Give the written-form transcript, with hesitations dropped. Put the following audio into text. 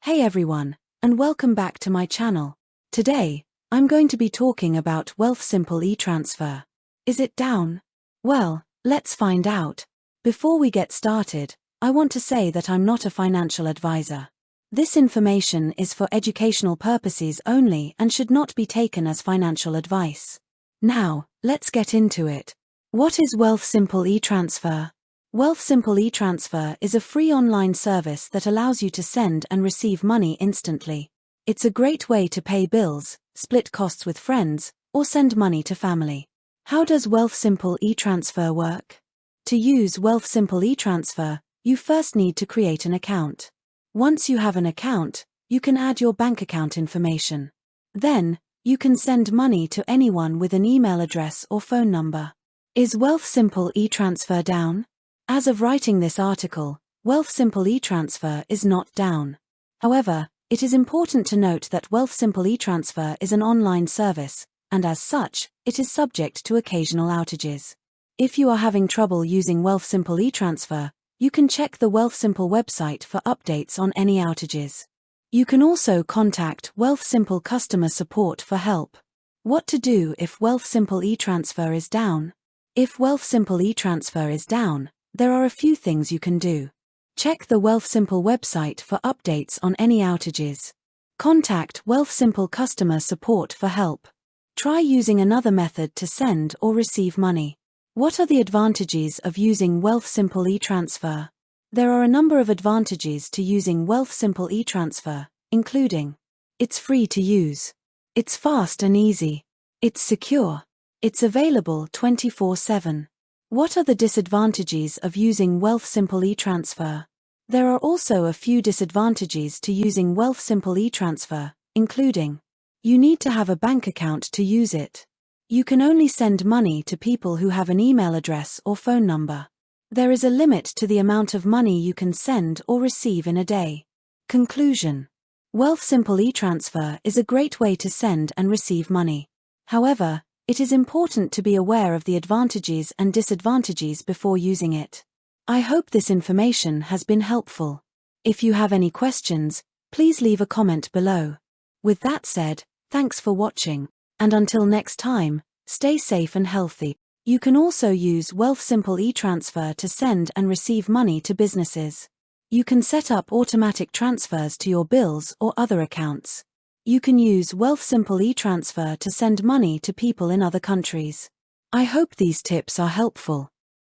Hey everyone, and welcome back to my channel. Today, I'm going to be talking about Wealthsimple e-transfer. Is it down? Well, let's find out. Before we get started, I want to say that I'm not a financial advisor. This information is for educational purposes only and should not be taken as financial advice. Now, let's get into it. What is Wealthsimple e-transfer? Wealthsimple e-transfer is a free online service that allows you to send and receive money instantly. It's a great way to pay bills, split costs with friends, or send money to family. How does Wealthsimple e-transfer work? To use Wealthsimple e-transfer, you first need to create an account. Once you have an account, you can add your bank account information. Then, you can send money to anyone with an email address or phone number. Is Wealthsimple e-transfer down? As of writing this article, Wealthsimple e-transfer is not down. However, it is important to note that Wealthsimple e-transfer is an online service, and as such, it is subject to occasional outages. If you are having trouble using Wealthsimple e-transfer, you can check the Wealthsimple website for updates on any outages. You can also contact Wealthsimple customer support for help. What to do if Wealthsimple e-transfer is down? If Wealthsimple e-transfer is down, there are a few things you can do. Check the Wealthsimple website for updates on any outages. Contact Wealthsimple customer support for help. Try using another method to send or receive money. What are the advantages of using Wealthsimple e-transfer? There are a number of advantages to using Wealthsimple e-transfer, including: it's free to use. It's fast and easy. It's secure. It's available 24/7. What are the disadvantages of using Wealthsimple e-transfer? There are also a few disadvantages to using Wealthsimple e-transfer, including: you need to have a bank account to use it. You can only send money to people who have an email address or phone number. There is a limit to the amount of money you can send or receive in a day. Conclusion: Wealthsimple e-transfer is a great way to send and receive money. However, it is important to be aware of the advantages and disadvantages before using it. I hope this information has been helpful. If you have any questions, please leave a comment below. With that said, thanks for watching, and until next time, stay safe and healthy. You can also use Wealthsimple e-transfer to send and receive money to businesses. You can set up automatic transfers to your bills or other accounts. You can use Wealthsimple e-transfer to send money to people in other countries. I hope these tips are helpful.